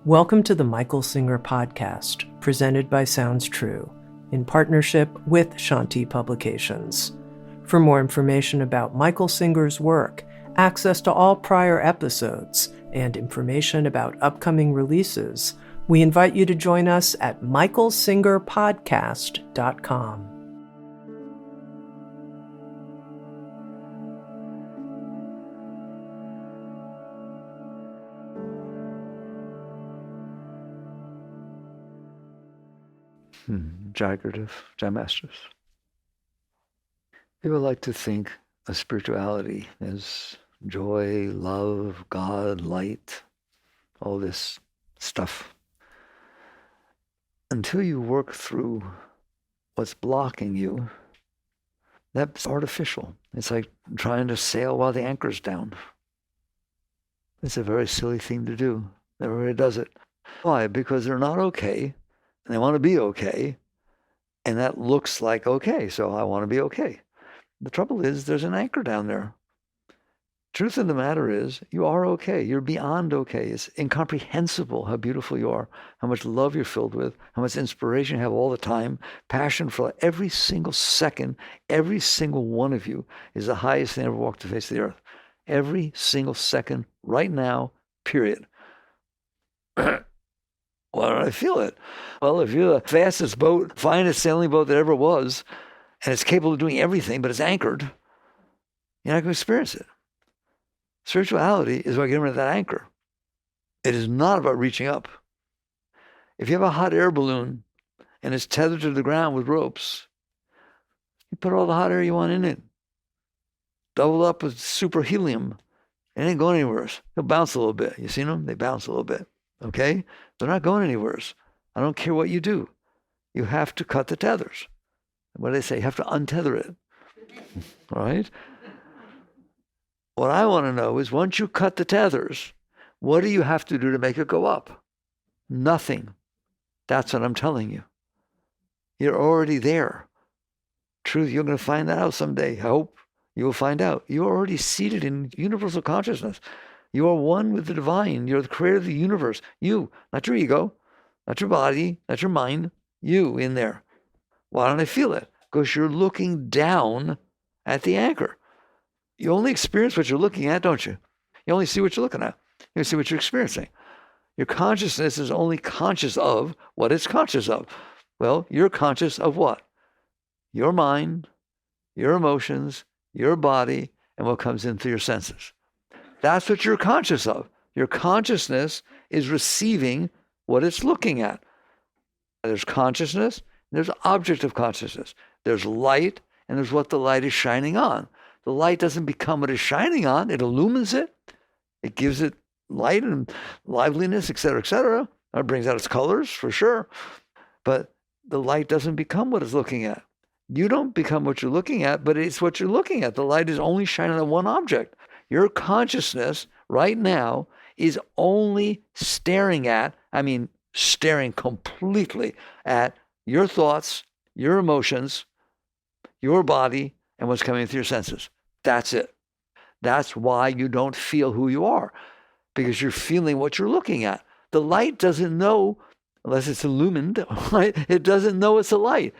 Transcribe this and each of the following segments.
Welcome to the Michael Singer podcast, presented by Sounds True, in partnership with Shanti Publications. For more information about Michael Singer's work, access to all prior episodes, and information about upcoming releases, we invite you to join us at michaelsingerpodcast.com. Jai Masters. People like to think of spirituality as joy, love, God, light, all this stuff. Until you work through what's blocking you, that's artificial. It's like trying to sail while the anchor's down. It's a very silly thing to do. Everybody does it. Why? Because they're not okay, and they want to be okay, and that looks like okay, so I want to be okay. The trouble is there's an anchor down there. Truth of the matter is you are okay. You're beyond okay. It's incomprehensible how beautiful you are, how much love you're filled with, how much inspiration you have all the time, passion for every single second. Every single one of you is the highest thing ever walked the face of the earth. Every single second, right now, period. Why don't I feel it? Well, if you're the fastest boat, finest sailing boat that ever was, and it's capable of doing everything, but it's anchored, you're not going to experience it. Spirituality is about getting rid of that anchor. It is not about reaching up. If you have a hot air balloon and it's tethered to the ground with ropes, you put all the hot air you want in it. Double up with super helium. It ain't going anywhere. It'll bounce a little bit. You seen them? They bounce a little bit. Okay? They're not going anywhere. I don't care what you do. You have to cut the tethers. What do they say? You have to untether it. All right? What I want to know is once you cut the tethers, what do you have to do to make it go up? Nothing. That's what I'm telling you. You're already there. Truth, you're going to find that out someday. I hope you will find out. You're already seated in universal consciousness. You are one with the divine. You're the creator of the universe. You, not your ego, not your body, not your mind. You in there. Why don't I feel it? Because you're looking down at the anchor. You only experience what you're looking at, don't you? You only see what you're looking at. You see what you're experiencing. Your consciousness is only conscious of what it's conscious of. Well, you're conscious of what? Your mind, your emotions, your body, and what comes in through your senses. That's what you're conscious of. Your consciousness is receiving what it's looking at. There's consciousness, and there's object of consciousness. There's light, and there's what the light is shining on. The light doesn't become what it's shining on. It illumines it. It gives it light and liveliness, et cetera, It brings out its colors, for sure. But the light doesn't become what it's looking at. You don't become what you're looking at, but it's what you're looking at. The light is only shining on one object. Your consciousness right now is only staring completely at your thoughts, your emotions, your body, and what's coming through your senses. That's it. That's why you don't feel who you are, because you're feeling what you're looking at. The light doesn't know, unless it's illumined, right? It doesn't know it's a light.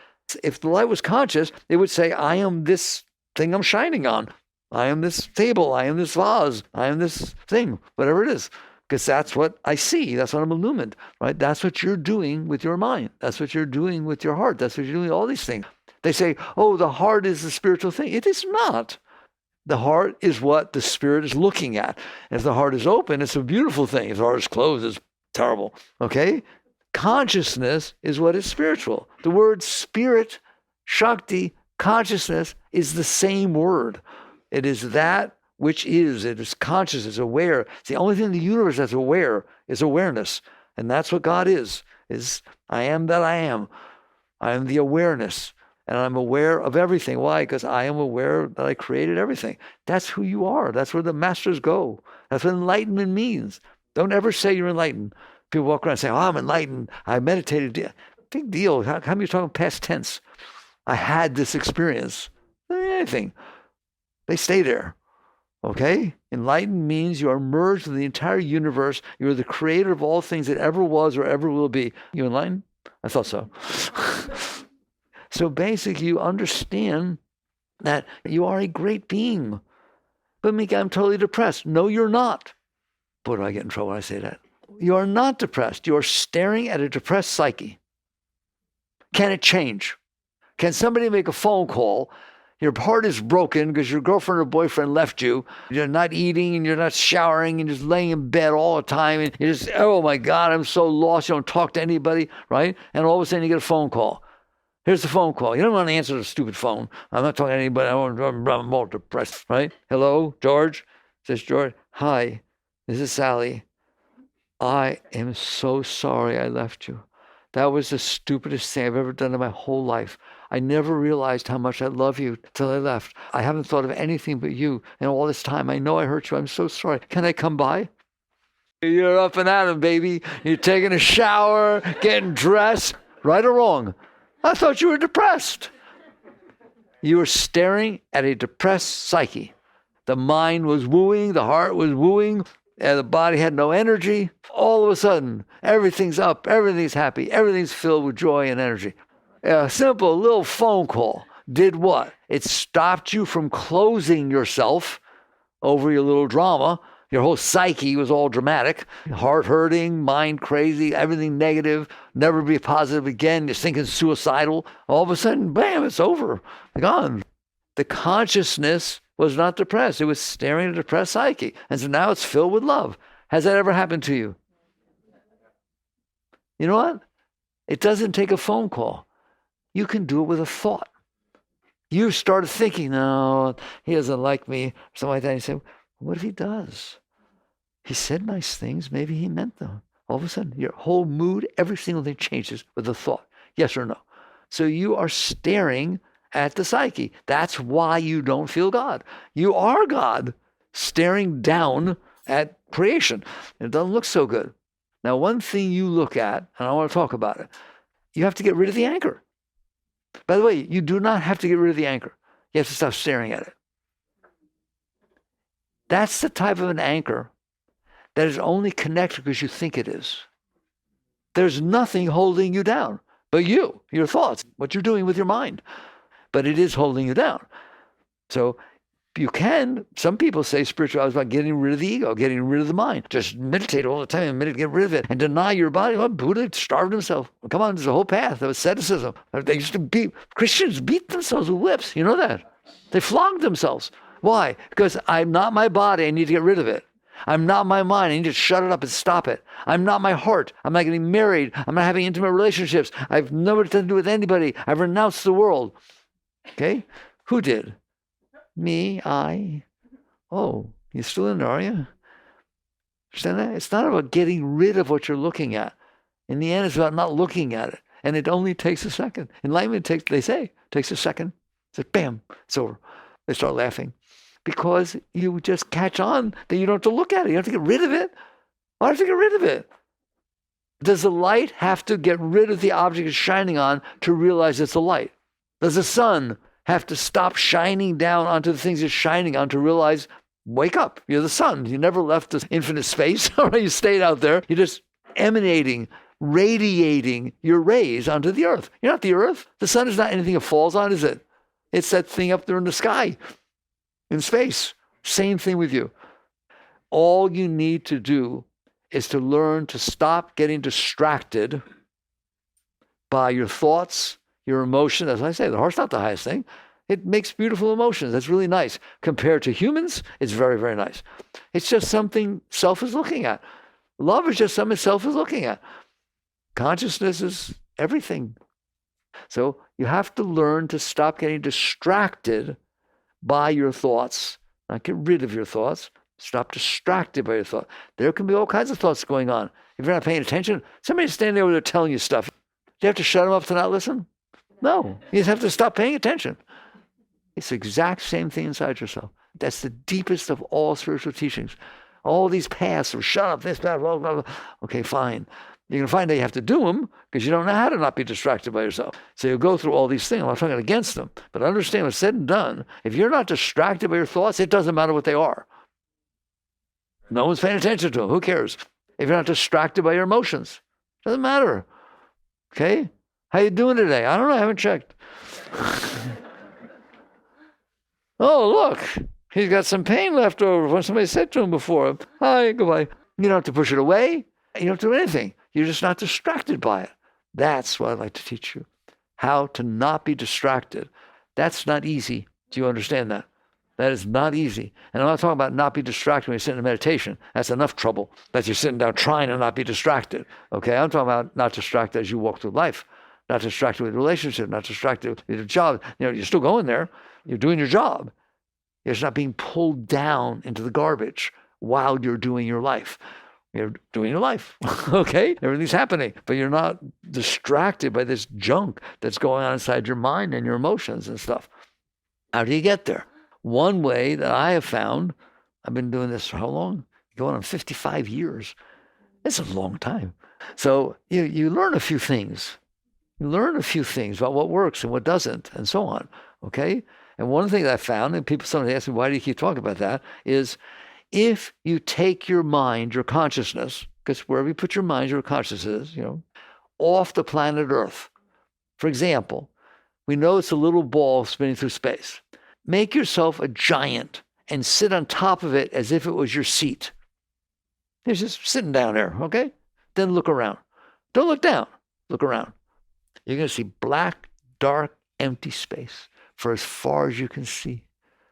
If the light was conscious, it would say, I am this thing I'm shining on. I am this table. I am this vase. I am this thing, whatever it is. Because that's what I see. That's what I'm illumined, right? That's what you're doing with your mind. That's what you're doing with your heart. That's what you're doing with all these things. They say, oh, the heart is the spiritual thing. It is not. The heart is what the spirit is looking at. And if the heart is open, it's a beautiful thing. If the heart is closed, it's terrible. Okay? Consciousness is what is spiritual. The word spirit, Shakti, consciousness is the same word. It is that which is. It is conscious. It's aware. It's the only thing in the universe that's aware is awareness. And that's what God is I am that I am. I am the awareness. And I'm aware of everything. Why? Because I am aware that I created everything. That's who you are. That's where the masters go. That's what enlightenment means. Don't ever say you're enlightened. People walk around and say, oh, I'm enlightened. I meditated. Big deal. How come you're talking past tense? I had this experience. Anything. They stay there. Okay? Enlightened means you are merged with the entire universe. You are the creator of all things that ever was or ever will be. You enlightened? I thought so. So basically, you understand that you are a great being. But Mika, I'm totally depressed. No, you're not. Boy, do I get in trouble when I say that. You are not depressed. You are staring at a depressed psyche. Can it change? Can somebody make a phone call? Your heart is broken because your girlfriend or boyfriend left you. You're not eating and you're not showering and just laying in bed all the time. And you're just, oh my God, I'm so lost. You don't talk to anybody, right? And all of a sudden you get a phone call. Here's the phone call. You don't want to answer the stupid phone. I'm not talking to anybody. I'm all depressed, right? Hello, George? Says George. Hi, this is Sally. I am so sorry I left you. That was the stupidest thing I've ever done in my whole life. I never realized how much I love you till I left. I haven't thought of anything but you. And all this time, I know I hurt you. I'm so sorry. Can I come by? You're up and at 'em, baby. You're taking a shower, getting dressed. Right or wrong? I thought you were depressed. You were staring at a depressed psyche. The mind was wooing. The heart was wooing. And the body had no energy. All of a sudden, everything's up. Everything's happy. Everything's filled with joy and energy. A simple little phone call did what? It stopped you from closing yourself over your little drama. Your whole psyche was all dramatic, heart hurting, mind crazy, everything negative, never be positive again. You're thinking suicidal. All of a sudden, bam, it's over, gone. The consciousness was not depressed. It was staring at a depressed psyche. And so now it's filled with love. Has that ever happened to you? You know what? It doesn't take a phone call. You can do it with a thought. You started thinking, no, he doesn't like me, or something like that. And you say, what if he does? He said nice things. Maybe he meant them. All of a sudden, your whole mood, every single thing changes with a thought. Yes or no? So you are staring at the psyche. That's why you don't feel God. You are God staring down at creation. It doesn't look so good. Now, one thing you look at, and I want to talk about it, you have to get rid of the anchor. By the way, you do not have to get rid of the anchor. You have to stop staring at it. That's the type of an anchor that is only connected because you think it is. There's nothing holding you down but you, your thoughts, what you're doing with your mind. But it is holding you down. So you can, some people say spirituality is about getting rid of the ego, getting rid of the mind. Just meditate all the time and get rid of it and deny your body. Well, Buddha starved himself. Come on, there's a whole path of asceticism. They used to beat, Christians beat themselves with whips. You know that? They flogged themselves. Why? Because I'm not my body. I need to get rid of it. I'm not my mind. I need to shut it up and stop it. I'm not my heart. I'm not getting married. I'm not having intimate relationships. I've never done to do with anybody. I've renounced the world. Okay? Who did? Me, I. Oh, you still in there, are you? Understand that? It's not about getting rid of what you're looking at. In the end, it's about not looking at it. And it only takes a second. Enlightenment takes a second. It's like, bam, it's over. They start laughing. Because you just catch on that you don't have to look at it. You don't have to get rid of it. Why do you have to get rid of it? Does the light have to get rid of the object it's shining on to realize it's a light? Does the sun have to stop shining down onto the things it's shining on to realize, wake up, you're the sun. You never left this infinite space. You stayed out there. You're just emanating, radiating your rays onto the earth. You're not the earth. The sun is not anything it falls on, is it? It's that thing up there in the sky, in space. Same thing with you. All you need to do is to learn to stop getting distracted by your thoughts, your emotions. As I say, the heart's not the highest thing. It makes beautiful emotions. That's really nice. Compared to humans, it's very, very nice. It's just something self is looking at. Love is just something self is looking at. Consciousness is everything. So you have to learn to stop getting distracted by your thoughts. Not get rid of your thoughts. Stop distracted by your thoughts. There can be all kinds of thoughts going on. If you're not paying attention, somebody's standing over there telling you stuff. Do you have to shut them up to not listen? No. You just have to stop paying attention. It's the exact same thing inside yourself. That's the deepest of all spiritual teachings. All these paths of shut up, this, blah, blah, blah, blah. Okay, fine. You're going to find that you have to do them because you don't know how to not be distracted by yourself. So you'll go through all these things. I'm not talking against them. But understand what's said and done. If you're not distracted by your thoughts, it doesn't matter what they are. No one's paying attention to them. Who cares? If you're not distracted by your emotions, doesn't matter. Okay? How you doing today? I don't know. I haven't checked. Oh, look. He's got some pain left over when somebody said to him before. Hi, goodbye. You don't have to push it away. You don't have to do anything. You're just not distracted by it. That's what I'd like to teach you. How to not be distracted. That's not easy. Do you understand that? That is not easy. And I'm not talking about not be distracted when you're sitting in meditation. That's enough trouble that you're sitting down trying to not be distracted. Okay? I'm talking about not distracted as you walk through life. Not distracted with relationship, not distracted with your job. You're still going there. You're doing your job. You're just not being pulled down into the garbage while you're doing your life. You're doing your life, okay? Everything's happening, but you're not distracted by this junk that's going on inside your mind and your emotions and stuff. How do you get there? One way that I have found, I've been doing this for how long? Going on 55 years. It's a long time. So you learn a few things. You learn a few things about what works and what doesn't and so on, okay? And one thing that I found, and somebody asked me, why do you keep talking about that, is if you take your mind, your consciousness, because wherever you put your mind, your consciousness is, off the planet Earth. For example, we know it's a little ball spinning through space. Make yourself a giant and sit on top of it as if it was your seat. You're just sitting down there, okay? Then look around. Don't look down. Look around. You're going to see black, dark, empty space for as far as you can see.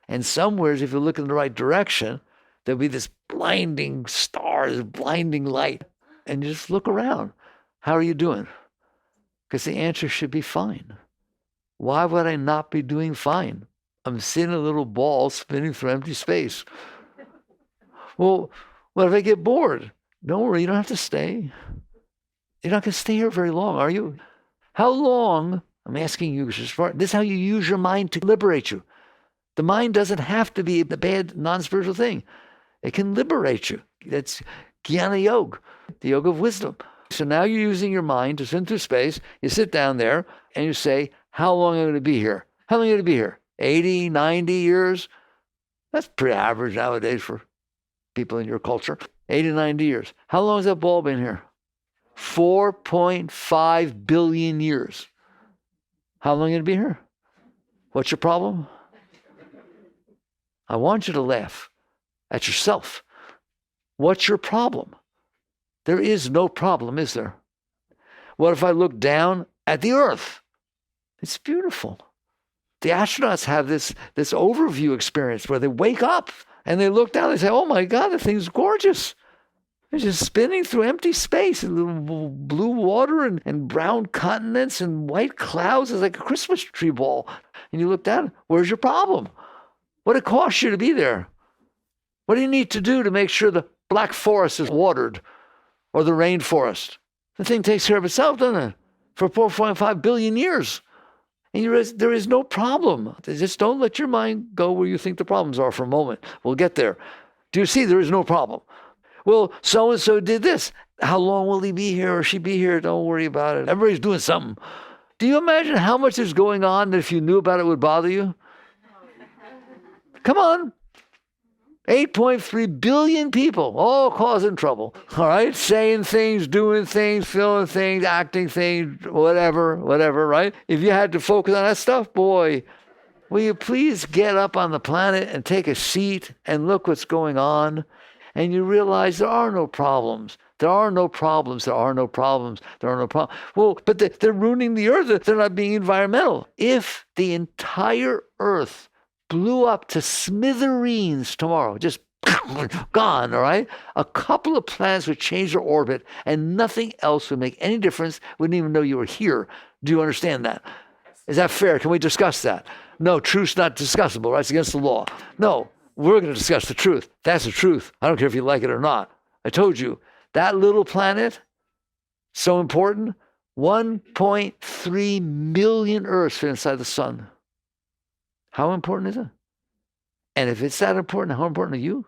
And somewheres, if you look in the right direction, there'll be this blinding star, this blinding light. And you just look around. How are you doing? Because the answer should be fine. Why would I not be doing fine? I'm seeing a little ball spinning through empty space. Well, what if I get bored? Don't worry, you don't have to stay. You're not going to stay here very long, are you? How long, I'm asking you, this is how you use your mind to liberate you. The mind doesn't have to be the bad, non-spiritual thing. It can liberate you. That's Jnana Yoga, the yoga of wisdom. So now you're using your mind to spin through space. You sit down there and you say, how long am I going to be here? How long am I going to be here? 80, 90 years? That's pretty average nowadays for people in your culture. 80, 90 years. How long has that ball been here? 4.5 billion years. How long are you going to be here? What's your problem? I want you to laugh at yourself. What's your problem? There is no problem, is there? What if I look down at the Earth? It's beautiful. The astronauts have this overview experience where they wake up and they look down and they say, oh my God, the thing's gorgeous. It's just spinning through empty space, and little blue water and brown continents and white clouds. It's like a Christmas tree ball. And you look down, where's your problem? What it costs you to be there? What do you need to do to make sure the black forest is watered or the rainforest? The thing takes care of itself, doesn't it? For 4.5 billion years. And there is no problem. Just don't let your mind go where you think the problems are for a moment. We'll get there. Do you see there is no problem? Well, so-and-so did this. How long will he be here or she be here? Don't worry about it. Everybody's doing something. Do you imagine how much is going on that if you knew about it would bother you? Come on. 8.3 billion people, all causing trouble. All right? Saying things, doing things, feeling things, acting things, whatever, right? If you had to focus on that stuff, boy, will you please get up on the planet and take a seat and look what's going on? And you realize there are no problems. There are no problems. There are no problems. There are no problems. Well, but they're ruining the earth. They're not being environmental. If the entire earth blew up to smithereens tomorrow, just gone, all right? A couple of planets would change their orbit and nothing else would make any difference. Wouldn't even know you were here. Do you understand that? Is that fair? Can we discuss that? No, truth's not discussable, right? It's against the law. No. We're going to discuss the truth. That's the truth. I don't care if you like it or not. I told you, that little planet, so important, 1.3 million Earths fit inside the sun. How important is it? And if it's that important, how important are you?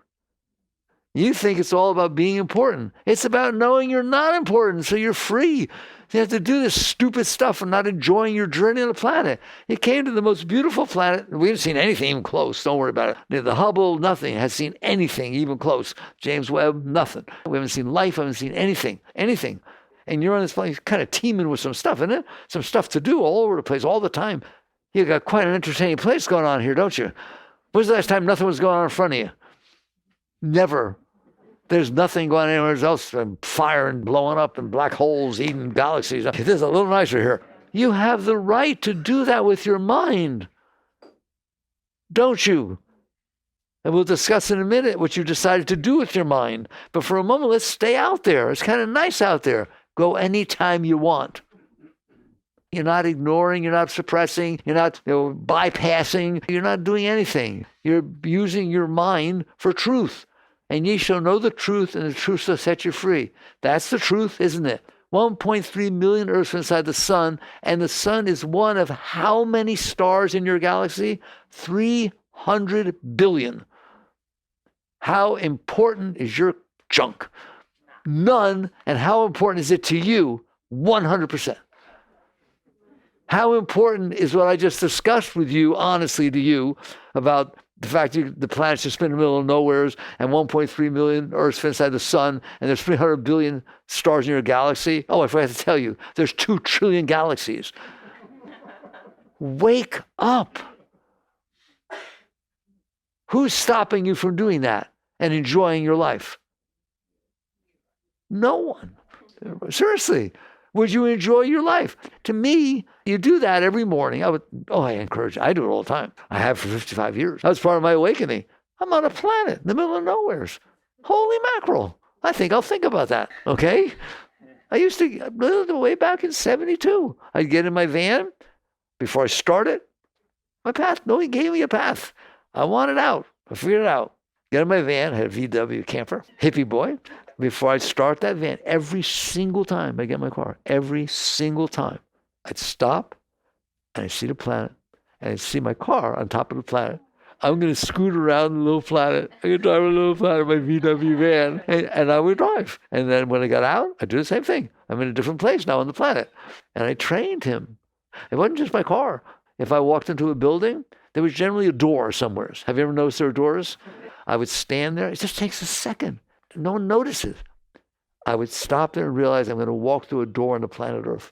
You think it's all about being important. It's about knowing you're not important, so you're free. You have to do this stupid stuff and not enjoying your journey on the planet. You came to the most beautiful planet. We haven't seen anything even close. Don't worry about it. The Hubble, nothing has seen anything even close. James Webb, nothing. We haven't seen life. We haven't seen anything. And you're on this planet kind of teeming with some stuff, isn't it? Some stuff to do all over the place all the time. You got quite an entertaining place going on here, don't you? When's the last time nothing was going on in front of you? Never. There's nothing going on anywhere else. Fire and blowing up and black holes eating galaxies. This is a little nicer here. You have the right to do that with your mind. Don't you? And we'll discuss in a minute what you decided to do with your mind. But for a moment, let's stay out there. It's kind of nice out there. Go anytime you want. You're not ignoring, you're not suppressing, you're not bypassing, you're not doing anything. You're using your mind for truth. And ye shall know the truth, and the truth shall set you free. That's the truth, isn't it? 1.3 million Earths inside the sun, and the sun is one of how many stars in your galaxy? 300 billion. How important is your junk? None. And how important is it to you? 100%. How important is what I just discussed with you, honestly, to you, about the fact that the planet's just been in the middle of nowhere, and 1.3 million Earths inside the sun, and there's 300 billion stars in your galaxy? Oh, I forgot to tell you, there's 2 trillion galaxies. Wake up. Who's stopping you from doing that and enjoying your life? No one. Seriously. Would you enjoy your life? To me, you do that every morning. I encourage you. I do it all the time. I have for 55 years. That was part of my awakening. I'm on a planet in the middle of nowheres. Holy mackerel. I think I'll think about that, okay? I used to, way back in 72, I'd get in my van before I started. My path, no one gave me a path. I wanted out. I figured it out. Get in my van, I had a VW camper, hippie boy. Before I'd start that van, every single time I get in my car, every single time, I'd stop and I'd see the planet and I'd see my car on top of the planet. I'm going to scoot around the little planet. I could drive a little planet in my VW van, and I would drive. And then when I got out, I'd do the same thing. I'm in a different place now on the planet. And I trained him. It wasn't just my car. If I walked into a building, there was generally a door somewhere. Have you ever noticed there are doors? I would stand there. It just takes a second. No one notices. I would stop there and realize I'm going to walk through a door on the planet Earth.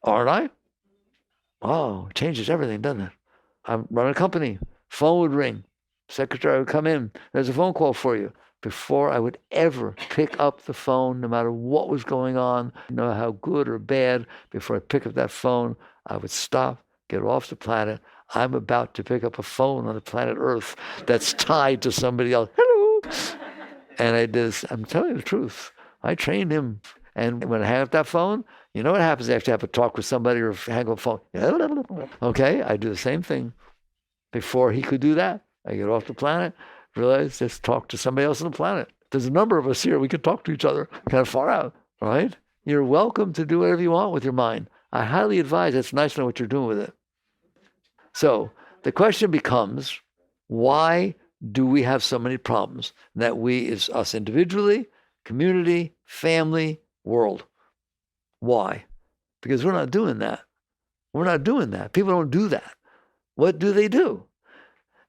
Aren't I? Oh, it changes everything, doesn't it? I'm running a company. Phone would ring. Secretary would come in. There's a phone call for you. Before I would ever pick up the phone, no matter what was going on, no matter how good or bad, before I pick up that phone, I would stop, get off the planet. I'm about to pick up a phone on the planet Earth that's tied to somebody else. Hello. And I did. I'm telling you the truth. I trained him. And when I hang up that phone, you know what happens after you have a talk with somebody or hang up the phone? Okay, I do the same thing. Before he could do that, I get off the planet, realize just talk to somebody else on the planet. There's a number of us here. We can talk to each other kind of far out, right? You're welcome to do whatever you want with your mind. I highly advise it's nice to know what you're doing with it. So the question becomes, why do we have so many problems that we, is us individually, community, family, world? Why? Because we're not doing that. We're not doing that. People don't do that. What do?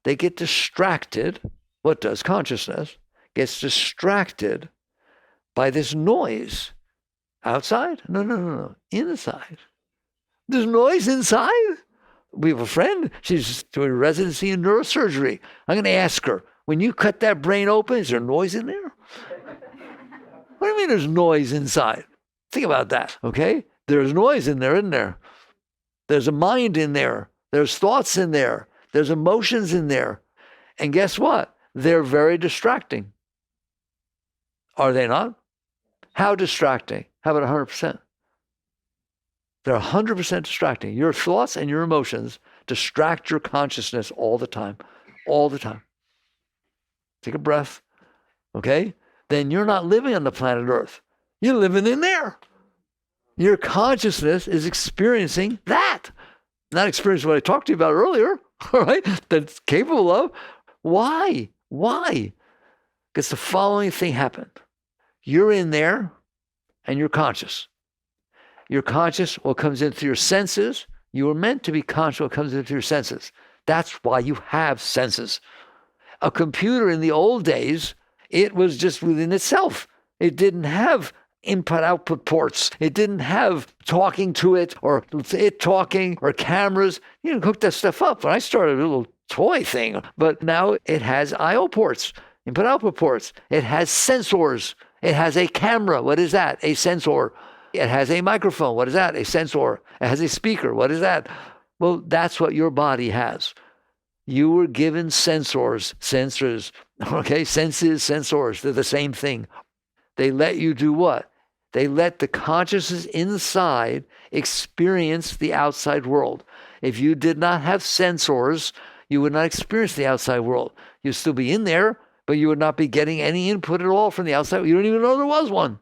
They get distracted. What does consciousness? Gets distracted by this noise. Outside? No. Inside. There's noise inside? We have a friend. She's doing residency in neurosurgery. I'm going to ask her, when you cut that brain open, is there noise in there? What do you mean there's noise inside? Think about that, okay? There's noise in there, isn't there? There's a mind in there. There's thoughts in there. There's emotions in there. And guess what? They're very distracting. Are they not? How distracting? How about 100%? They're 100% distracting. Your thoughts and your emotions distract your consciousness all the time. All the time. Take a breath, okay? Then you're not living on the planet Earth. You're living in there. Your consciousness is experiencing that. Not experiencing what I talked to you about earlier, all right? That's capable of. Why? Because the following thing happened. You're in there and you're conscious. You're conscious what comes in through your senses. You were meant to be conscious what comes in through your senses. That's why you have senses. A computer in the old days, it was just within itself. It didn't have input-output ports. It didn't have talking to it or it talking or cameras. You didn't hook that stuff up. When I started, a little toy thing, but now it has I/O ports, input-output ports. It has sensors. It has a camera. What is that? A sensor. It has a microphone. What is that? A sensor. It has a speaker. What is that? Well, that's what your body has. You were given sensors, okay? Senses, sensors, they're the same thing. They let you do what? They let the consciousness inside experience the outside world. If you did not have sensors, you would not experience the outside world. You'd still be in there, but you would not be getting any input at all from the outside. You don't even know there was one.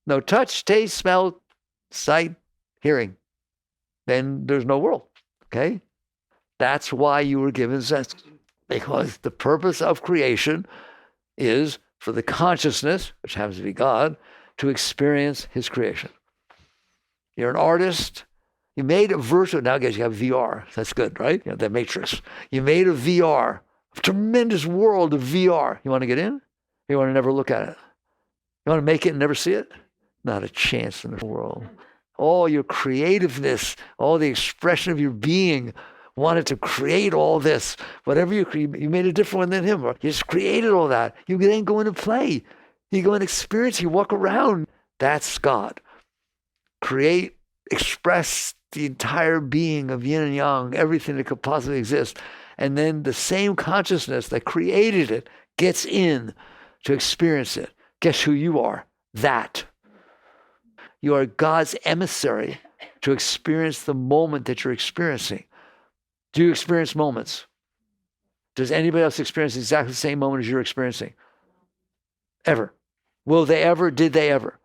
No touch, taste, smell, sight, hearing. Then there's no world, okay? That's why you were given senses. Because the purpose of creation is for the consciousness, which happens to be God, to experience his creation. You're an artist. You made a virtual, now I guess you have VR. That's good, right? You know, the Matrix. You made a VR, a tremendous world of VR. You want to get in? You want to never look at it? You want to make it and never see it? Not a chance in the world. All your creativeness, all the expression of your being wanted to create all this. Whatever you made a different one than him. Or you just created all that. You then go into play. You go and experience. You walk around. That's God. Create, express the entire being of yin and yang, everything that could possibly exist. And then the same consciousness that created it gets in to experience it. Guess who you are? That. You are God's emissary to experience the moment that you're experiencing. Do you experience moments? Does anybody else experience exactly the same moment as you're experiencing? Ever? Will they ever? Did they ever?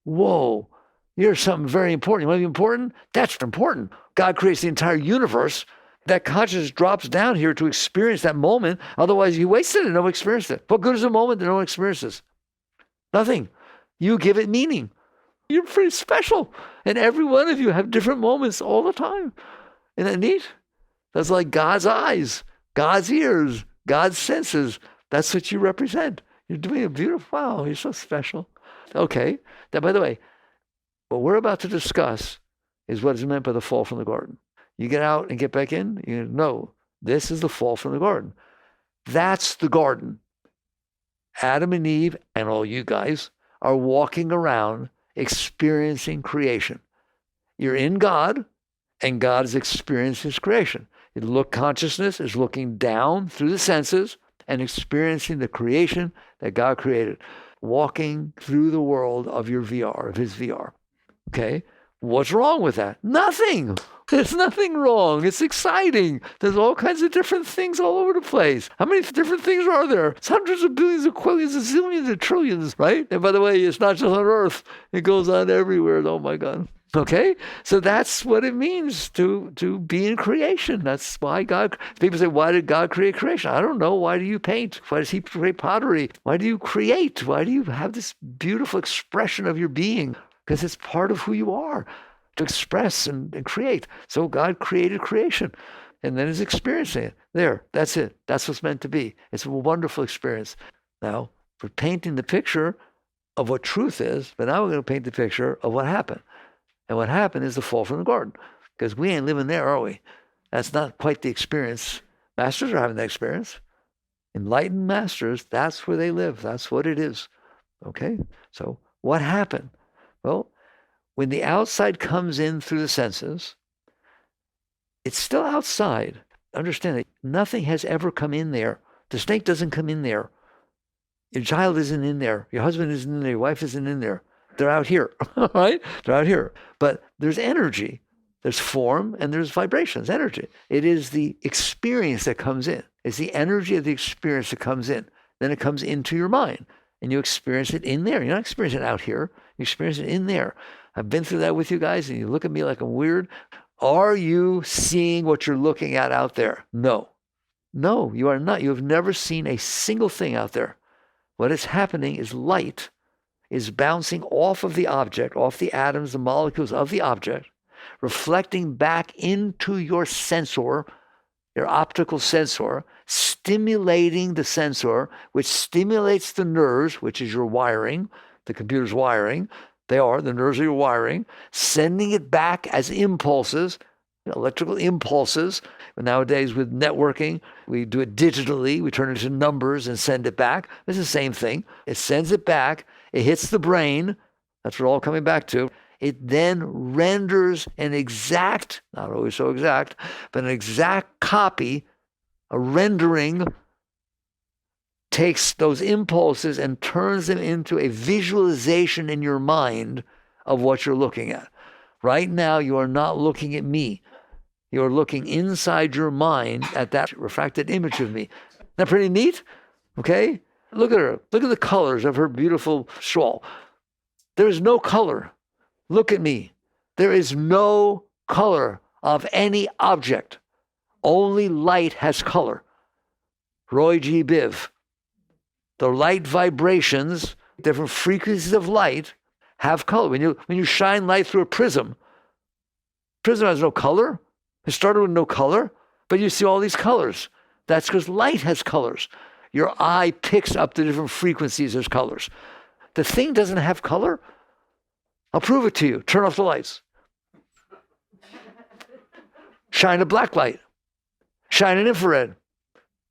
Whoa, you're something very important. You want to be important? That's important. God creates the entire universe. That consciousness drops down here to experience that moment. Otherwise, you wasted it and no one experienced it. What good is a moment that no one experiences? Nothing. You give it meaning. You're pretty special. And every one of you have different moments all the time. Isn't that neat? That's like God's eyes, God's ears, God's senses. That's what you represent. You're doing a beautiful, wow, you're so special. Okay. Now, by the way, what we're about to discuss is what is meant by the fall from the garden. You get out and get back in, you know, this is the fall from the garden. That's the garden. Adam and Eve and all you guys are walking around experiencing creation. You're in God, and God is experiencing his creation. Consciousness is looking down through the senses and experiencing the creation that God created, walking through the world of your VR, of his VR. Okay? What's wrong with that? Nothing. There's nothing wrong. It's exciting. There's all kinds of different things all over the place. How many different things are there? It's hundreds of billions of quillions and zillions and trillions, right? And by the way, it's not just on Earth. It goes on everywhere. Oh my God. Okay? So that's what it means to be in creation. That's why people say, why did God create creation? I don't know. Why do you paint? Why does he create pottery? Why do you create? Why do you have this beautiful expression of your being? Because it's part of who you are, to express and create. So God created creation and then is experiencing it. There, that's it. That's what's meant to be. It's a wonderful experience. Now, we're painting the picture of what truth is, but now we're going to paint the picture of what happened. And what happened is the fall from the garden, because we ain't living there, are we? That's not quite the experience. Masters are having that experience. Enlightened masters, that's where they live. That's what it is. Okay? So what happened? Well, when the outside comes in through the senses, it's still outside. Understand that nothing has ever come in there. The snake doesn't come in there. Your child isn't in there. Your husband isn't in there. Your wife isn't in there. They're out here, right? They're out here. But there's energy. There's form and there's vibrations, energy. It is the experience that comes in. It's the energy of the experience that comes in. Then it comes into your mind and you experience it in there. You're not experiencing it out here. You experience it in there. I've been through that with you guys and you look at me like I'm weird. Are you seeing what you're looking at out there? No. No, you are not. You have never seen a single thing out there. What is happening is light is bouncing off of the object, off the atoms, the molecules of the object, reflecting back into your sensor, your optical sensor, stimulating the sensor, which stimulates the nerves, which is your wiring, the computer's wiring. The nerves are your wiring, sending it back as impulses, electrical impulses. Nowadays with networking, we do it digitally. We turn it into numbers and send it back. It's the same thing. It sends it back. It hits the brain. That's what we're all coming back to. It then renders an exact, not always so exact, but an exact copy, a rendering, takes those impulses and turns them into a visualization in your mind of what you're looking at. Right now, you are not looking at me. You are looking inside your mind at that refracted image of me. Isn't that pretty neat? Okay? Look at her. Look at the colors of her beautiful shawl. There is no color. Look at me. There is no color of any object. Only light has color. Roy G. Biv. The light vibrations, different frequencies of light, have color. When you shine light through a prism has no color. It started with no color, but you see all these colors. That's because light has colors. Your eye picks up the different frequencies as colors. The thing doesn't have color. I'll prove it to you. Turn off the lights. Shine a black light. Shine an infrared.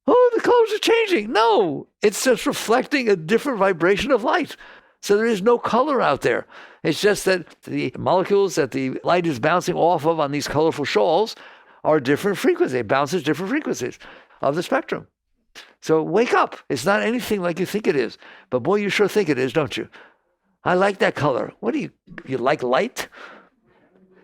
Oh, the colors are changing. No, it's just reflecting a different vibration of light. So there is no color out there. It's just that the molecules that the light is bouncing off of on these colorful shawls are different frequencies. It bounces different frequencies of the spectrum. So wake up. It's not anything like you think it is. But boy, you sure think it is, don't you? I like that color. What do you like light?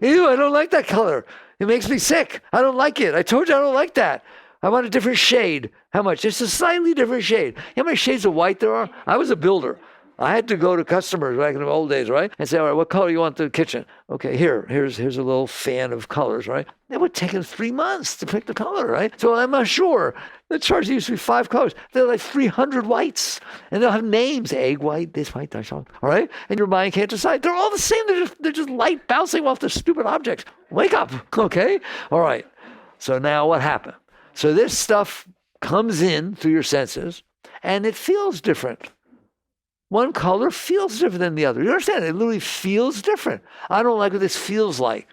Ew, I don't like that color. It makes me sick. I don't like it. I told you I don't like that. I want a different shade. How much? Just a slightly different shade. You know how many shades of white there are? I was a builder. I had to go to customers back in the old days, right? And say, all right, what color you want the kitchen? Okay, here's a little fan of colors, right? It would take them 3 months to pick the color, right? So I'm not sure. The charge used to be 5 colors. They're like 300 whites. And they'll have names. Egg white, this white, that white. All right? And your mind can't decide. They're all the same. They're just light bouncing off the stupid objects. Wake up, okay? All right. So now what happened? So this stuff comes in through your senses, and it feels different. One color feels different than the other. You understand? It literally feels different. I don't like what this feels like.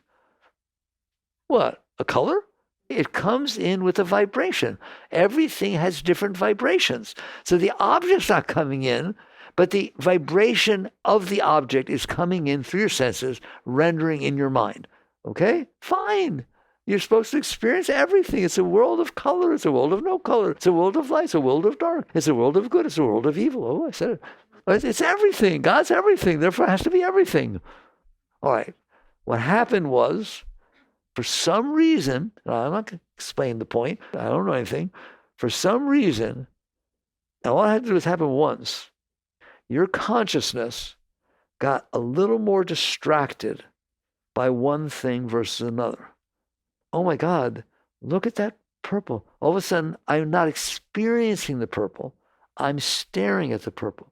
What? A color? It comes in with a vibration. Everything has different vibrations. So the object's not coming in, but the vibration of the object is coming in through your senses, rendering in your mind. Okay? Fine. You're supposed to experience everything. It's a world of color. It's a world of no color. It's a world of light. It's a world of dark. It's a world of good. It's a world of evil. Oh, I said it. It's everything. God's everything. Therefore, it has to be everything. All right. What happened was, for some reason, I'm not going to explain the point. I don't know anything. For some reason, and all I had to do was happen once, your consciousness got a little more distracted by one thing versus another. Oh my God, look at that purple. All of a sudden, I'm not experiencing the purple. I'm staring at the purple.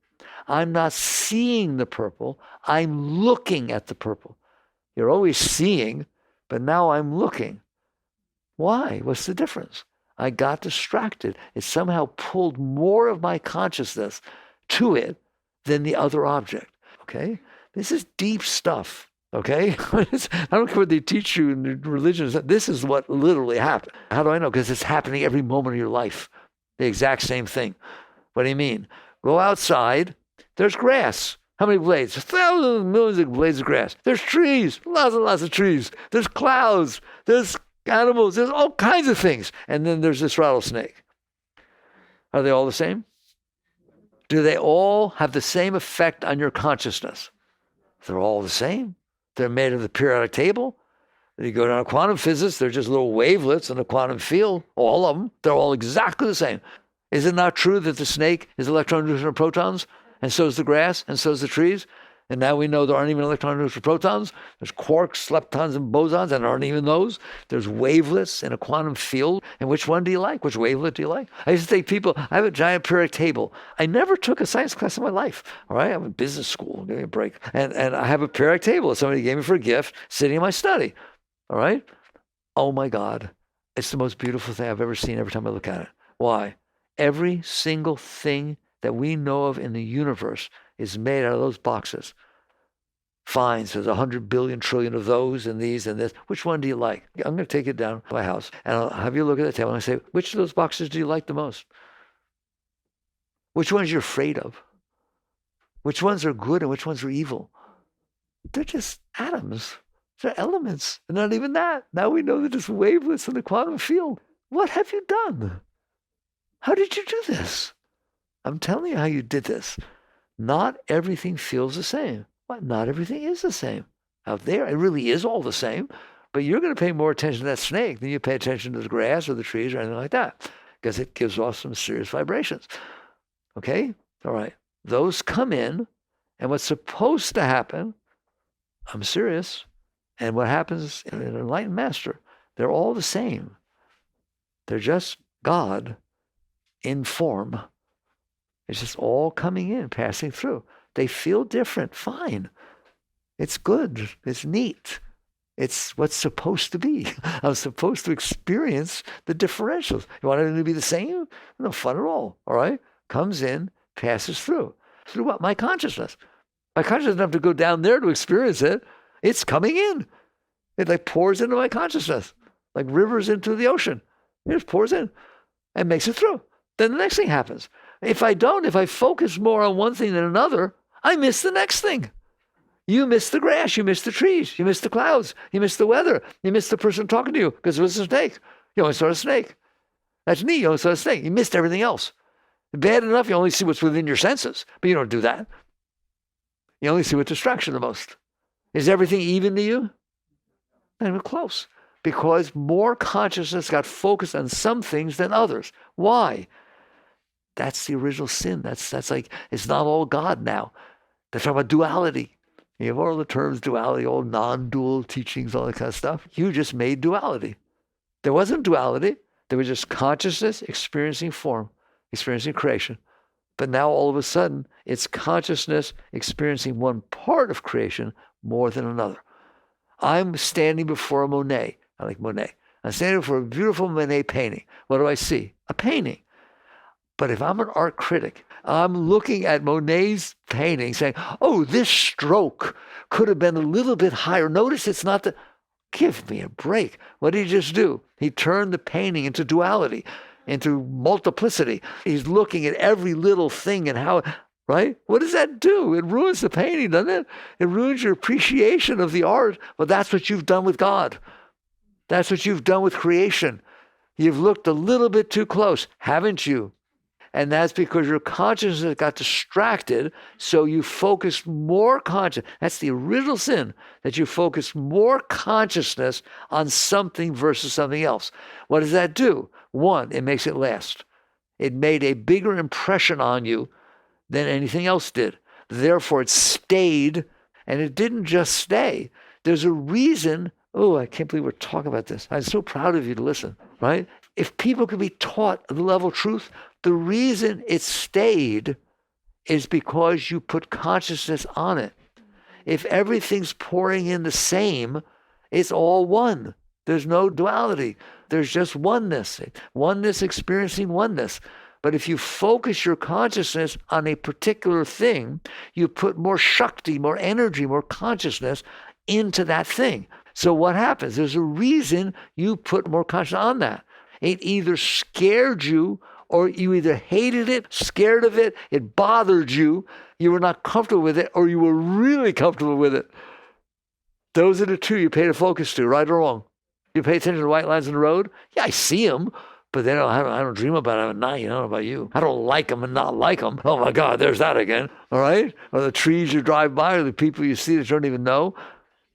I'm not seeing the purple. I'm looking at the purple. You're always seeing, but now I'm looking. Why? What's the difference? I got distracted. It somehow pulled more of my consciousness to it than the other object. Okay? This is deep stuff. Okay? I don't care what they teach you in religion. This is what literally happened. How do I know? Because it's happening every moment of your life. The exact same thing. What do you mean? Go outside. There's grass. How many blades? Thousands, millions of blades of grass. There's trees. Lots and lots of trees. There's clouds. There's animals. There's all kinds of things. And then there's this rattlesnake. Are they all the same? Do they all have the same effect on your consciousness? They're all the same. They're made of the periodic table. You go down to quantum physics, they're just little wavelets in a quantum field. All of them. They're all exactly the same. Is it not true that the snake is electron, neutrons, and protons? And so is the grass, and so is the trees. And now we know there aren't even electron neutral protons. There's quarks, leptons, and bosons, and there aren't even those. There's wavelets in a quantum field. And which one do you like? Which wavelet do you like? I used to take people, I have a giant periodic table. I never took a science class in my life. All right, I'm in business school. Give me a break. And I have a periodic table that somebody gave me for a gift sitting in my study. All right? Oh my God. It's the most beautiful thing I've ever seen every time I look at it. Why? Every single thing that we know of in the universe is made out of those boxes. Fine, so there's 100 billion trillion of those and these and this. Which one do you like? I'm going to take it down to my house and I'll have you look at the table and I say, which of those boxes do you like the most? Which ones you're afraid of? Which ones are good and which ones are evil? They're just atoms. They're elements. And not even that. Now we know that there's wavelets in the quantum field. What have you done? How did you do this? I'm telling you how you did this. Not everything feels the same. Well, not everything is the same. Out there, it really is all the same. But you're going to pay more attention to that snake than you pay attention to the grass or the trees or anything like that, because it gives off some serious vibrations. Okay? All right. Those come in, and what's supposed to happen, I'm serious, and what happens in an enlightened master, they're all the same. They're just God in form. It's just all coming in, passing through. They feel different. Fine. It's good. It's neat. It's what's supposed to be. I'm supposed to experience the differentials. You want everything to be the same? No fun at all. All right? Comes in, passes through. Through what? My consciousness. My consciousness doesn't have to go down there to experience it. It's coming in. It like pours into my consciousness, like rivers into the ocean. It just pours in and makes it through. Then the next thing happens. If I focus more on one thing than another, I miss the next thing. You miss the grass, you miss the trees, you miss the clouds, you miss the weather, you miss the person talking to you because it was a snake. You only saw a snake. That's neat, you only saw a snake. You missed everything else. Bad enough, you only see what's within your senses, but you don't do that. You only see what distracts you the most. Is everything even to you? Not even close. Because more consciousness got focused on some things than others. Why? That's the original sin. That's like, it's not all God now. They're talking about duality. You have all the terms duality, all non-dual teachings, all that kind of stuff. You just made duality. There wasn't duality. There was just consciousness experiencing form, experiencing creation. But now all of a sudden, it's consciousness experiencing one part of creation more than another. I'm standing before a Monet. I like Monet. I'm standing before a beautiful Monet painting. What do I see? A painting. But if I'm an art critic, I'm looking at Monet's painting saying, oh, this stroke could have been a little bit higher. Notice it's not the... Give me a break. What did he just do? He turned the painting into duality, into multiplicity. He's looking at every little thing and how... Right? What does that do? It ruins the painting, doesn't it? It ruins your appreciation of the art. Well, that's what you've done with God. That's what you've done with creation. You've looked a little bit too close, haven't you? And that's because your consciousness got distracted, so you focused more conscious. That's the original sin, that you focus more consciousness on something versus something else. What does that do? One, it makes it last. It made a bigger impression on you than anything else did. Therefore, it stayed, and it didn't just stay. There's a reason. Oh, I can't believe we're talking about this. I'm so proud of you to listen, right? If people could be taught the level of truth, the reason it stayed is because you put consciousness on it. If everything's pouring in the same, it's all one. There's no duality. There's just oneness. Oneness experiencing oneness. But if you focus your consciousness on a particular thing, you put more Shakti, more energy, more consciousness into that thing. So what happens? There's a reason you put more consciousness on that. It either scared you, or you either hated it, scared of it, it bothered you, you were not comfortable with it, or you were really comfortable with it. Those are the two you pay the focus to, right or wrong. You pay attention to the white lines in the road? Yeah, I see them, but then I don't dream about them at night. I don't know about you. I don't like them and not like them. Oh my God, there's that again, all right? Or the trees you drive by, or the people you see that you don't even know.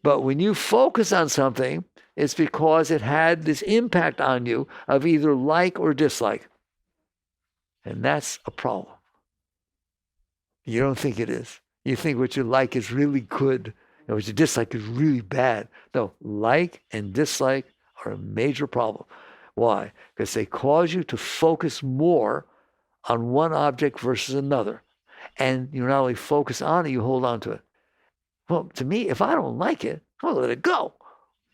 But when you focus on something, it's because it had this impact on you of either like or dislike. And that's a problem. You don't think it is. You think what you like is really good and what you dislike is really bad. No, like and dislike are a major problem. Why? Because they cause you to focus more on one object versus another. And you not only focus on it, you hold on to it. Well, to me, if I don't like it, I'll let it go.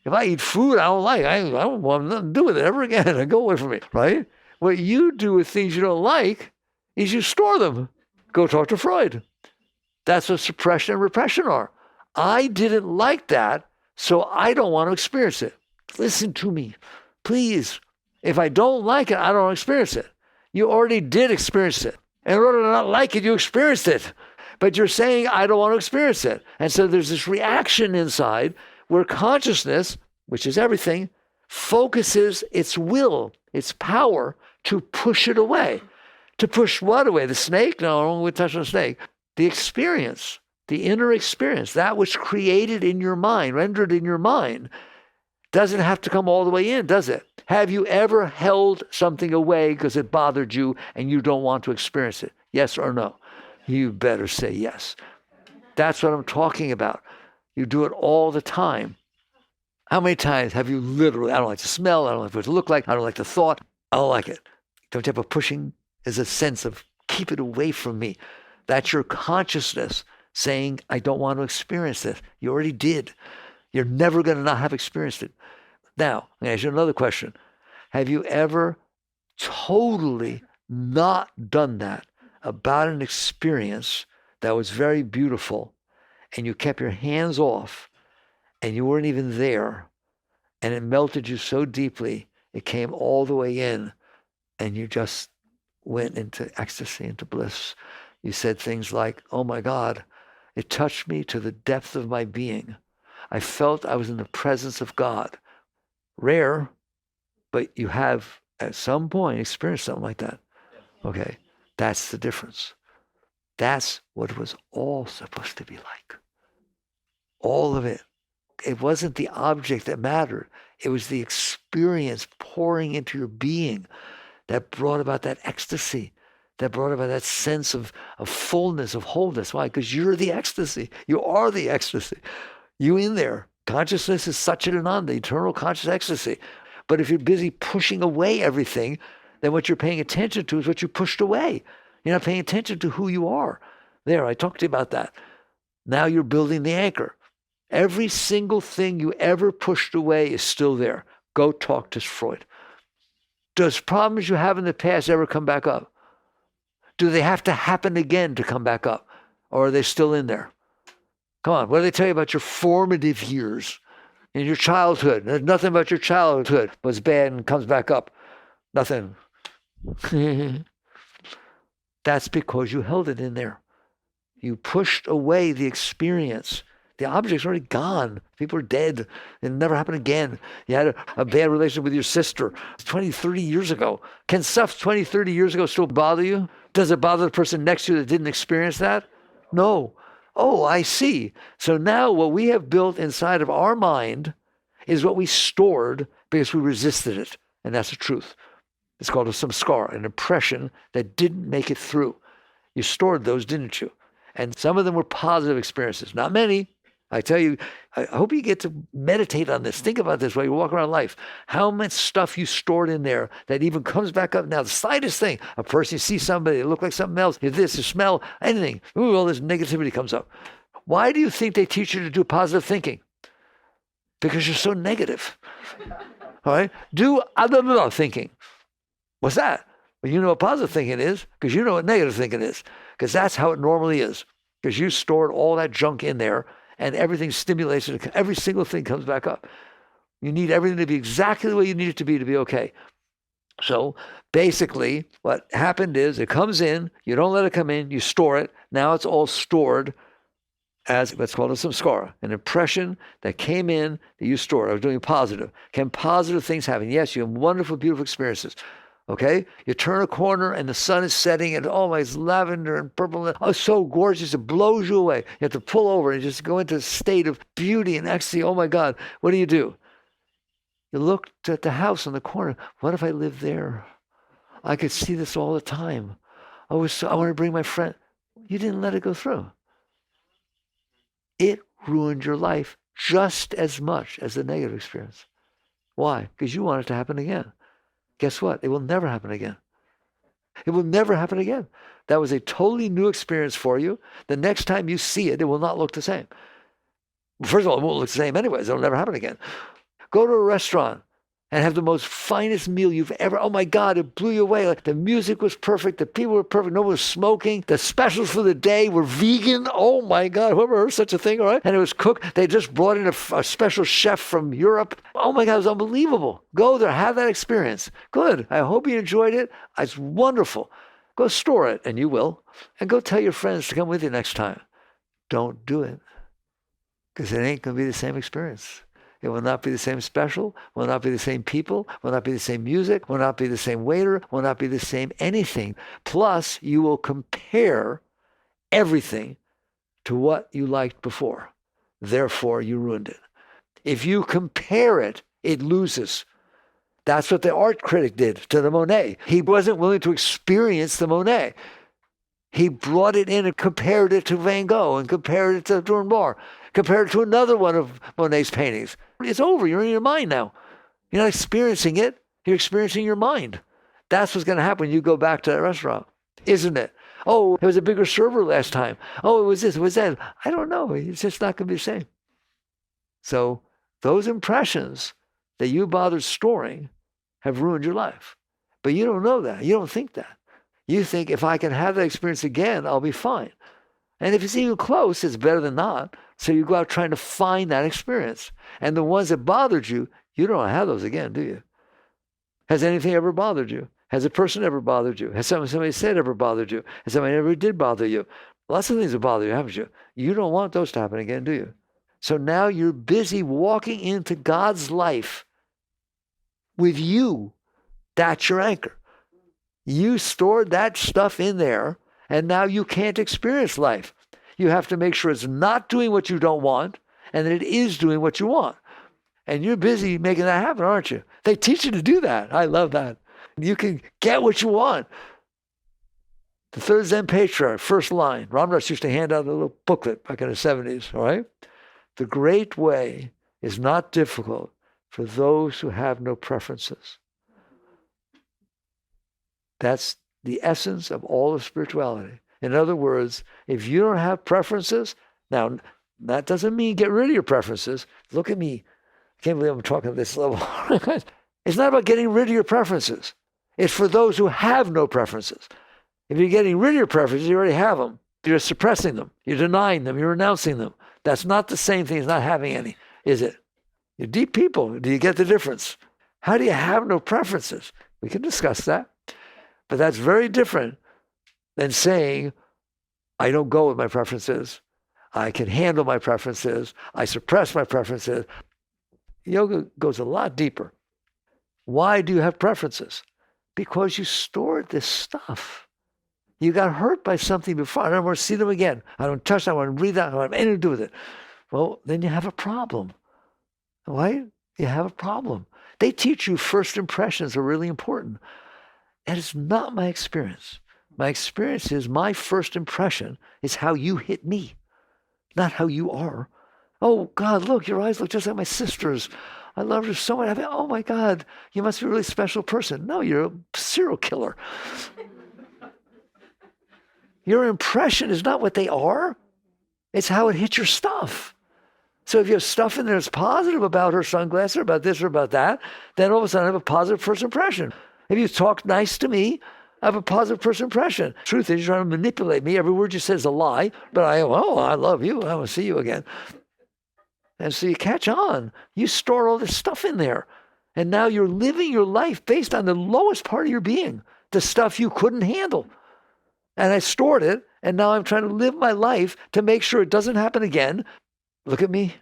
If I eat food I don't like, I don't want nothing to do with it ever again. Go away from me, right? What you do with things you don't like is you store them. Go talk to Freud. That's what suppression and repression are. I didn't like that, so I don't want to experience it. Listen to me, please. If I don't like it, I don't experience it. You already did experience it. In order to not like it, you experienced it. But you're saying, I don't want to experience it. And so there's this reaction inside where consciousness, which is everything, focuses its will, its power to push it away. To push what away? The snake? No, I don't want to touch on the snake. The experience, the inner experience, that which created in your mind, rendered in your mind, doesn't have to come all the way in, does it? Have you ever held something away because it bothered you and you don't want to experience it? Yes or no? You better say yes. That's what I'm talking about. You do it all the time. How many times have you literally, I don't like the smell, I don't like what it look like, I don't like the thought, I don't like it. Don't you have a pushing? There's a sense of keep it away from me. That's your consciousness saying, I don't want to experience this. You already did. You're never going to not have experienced it. Now, I'm going to ask you another question. Have you ever totally not done that about an experience that was very beautiful and you kept your hands off and you weren't even there and it melted you so deeply, it came all the way in and you just went into ecstasy, into bliss? You said things like, oh my God, it touched me to the depth of my being. I felt I was in the presence of God. Rare, but you have at some point experienced something like that. Okay, that's the difference. That's what it was all supposed to be like. All of it. It wasn't the object that mattered. It was the experience pouring into your being that brought about that ecstasy, that brought about that sense of fullness, of wholeness. Why? Because you're the ecstasy. You are the ecstasy. You in there. Consciousness is Satchidananda, eternal conscious ecstasy. But if you're busy pushing away everything, then what you're paying attention to is what you pushed away. You're not paying attention to who you are. There, I talked to you about that. Now you're building the anchor. Every single thing you ever pushed away is still there. Go talk to Freud. Does problems you have in the past ever come back up? Do they have to happen again to come back up? Or are they still in there? Come on, what do they tell you about your formative years in your childhood? There's nothing about your childhood was bad and comes back up. Nothing. That's because you held it in there. You pushed away the experience. The object's already gone. People are dead. It'll never happen again. You had a bad relationship with your sister 20, 30 years ago. Can stuff 20, 30 years ago still bother you? Does it bother the person next to you that didn't experience that? No. Oh, I see. So now what we have built inside of our mind is what we stored because we resisted it. And that's the truth. It's called a samskara, an impression that didn't make it through. You stored those, didn't you? And some of them were positive experiences. Not many. I tell you, I hope you get to meditate on this. Think about this while you walk around life. How much stuff you stored in there that even comes back up now. The slightest thing, a person, you see somebody, they look like something else, you this, you smell, anything. Ooh, all this negativity comes up. Why do you think they teach you to do positive thinking? Because you're so negative. All right? Do other thinking. What's that? Well, you know what positive thinking is because you know what negative thinking is. Because that's how it normally is. Because you stored all that junk in there and everything stimulates it. Every single thing comes back up. You need everything to be exactly the way you need it to be okay. So basically what happened is it comes in, you don't let it come in, you store it. Now it's all stored as what's called a samskara, an impression that came in that you stored. I was doing positive. Can positive things happen? Yes, you have wonderful, beautiful experiences. Okay? You turn a corner and the sun is setting and oh my, it's lavender and purple. And, oh, so gorgeous. It blows you away. You have to pull over and just go into a state of beauty and ecstasy. Oh my God. What do? You looked at the house on the corner. What if I lived there? I could see this all the time. I want to bring my friend. You didn't let it go through. it ruined your life just as much as the negative experience. Why? Because you want it to happen again. Guess what? It will never happen again. It will never happen again. That was a totally new experience for you. The next time you see it, it will not look the same. First of all, it won't look the same anyways. It'll never happen again. Go to a restaurant and have the most finest meal you've ever, oh my God, it blew you away. Like the music was perfect. The people were perfect. No one was smoking. The specials for the day were vegan. Oh my God, whoever heard such a thing, all right? And it was cooked. They just brought in a special chef from Europe. Oh my God, it was unbelievable. Go there, have that experience. Good. I hope you enjoyed it. It's wonderful. Go store it, and you will. And go tell your friends to come with you next time. Don't do it, because it ain't going to be the same experience. It will not be the same special, will not be the same people, will not be the same music, will not be the same waiter, will not be the same anything. Plus, you will compare everything to what you liked before. Therefore, you ruined it. If you compare it, it loses. That's what the art critic did to the Monet. He wasn't willing to experience the Monet. He brought it in and compared it to Van Gogh and compared it to Renoir, compared it to another one of Monet's paintings. It's over. You're in your mind now. You're not experiencing it. You're experiencing your mind. That's what's going to happen when you go back to that restaurant, isn't it? Oh, it was a bigger server last time. Oh, it was this, it was that. I don't know. It's just not going to be the same. So those impressions that you bothered storing have ruined your life. But you don't know that. You don't think that. You think if I can have that experience again, I'll be fine. And if it's even close, it's better than not. So you go out trying to find that experience. And the ones that bothered you, you don't have those again, do you? Has anything ever bothered you? Has a person ever bothered you? Has somebody said ever bothered you? Has somebody ever did bother you? Lots of things have bothered you, haven't you? You don't want those to happen again, do you? So now you're busy walking into God's life with you. That's your anchor. You stored that stuff in there, and now you can't experience life. You have to make sure it's not doing what you don't want, and that it is doing what you want. And you're busy making that happen, aren't you? They teach you to do that. I love that. You can get what you want. The third Zen patriarch, first line. Ramdas used to hand out a little booklet back in the 70s, all right? The great way is not difficult for those who have no preferences. That's the essence of all of spirituality. In other words, if you don't have preferences, now that doesn't mean get rid of your preferences. Look at me. I can't believe I'm talking at this level. It's not about getting rid of your preferences. It's for those who have no preferences. If you're getting rid of your preferences, you already have them. You're suppressing them. You're denying them. You're renouncing them. That's not the same thing as not having any, is it? You're deep people. Do you get the difference? How do you have no preferences? We can discuss that. But that's very different than saying, I don't go with my preferences. I can handle my preferences. I suppress my preferences. Yoga goes a lot deeper. Why do you have preferences? Because you stored this stuff. You got hurt by something before. I don't want to see them again. I don't touch that. I want to breathe that. I don't have anything to do with it. Well, then you have a problem. Right? You have a problem. They teach you first impressions are really important. That is not my experience. My experience is my first impression is how you hit me, not how you are. Oh, God, look, your eyes look just like my sister's. I love her so much. Oh, my God, you must be a really special person. No, you're a serial killer. Your impression is not what they are. It's how it hits your stuff. So if you have stuff in there that's positive about her sunglasses or about this or about that, then all of a sudden I have a positive first impression. If you talk nice to me, I have a positive first impression. Truth is, you're trying to manipulate me. Every word you say is a lie. But I love you. I want to see you again. And so you catch on. You store all this stuff in there. And now you're living your life based on the lowest part of your being, the stuff you couldn't handle. And I stored it, and now I'm trying to live my life to make sure it doesn't happen again. Look at me.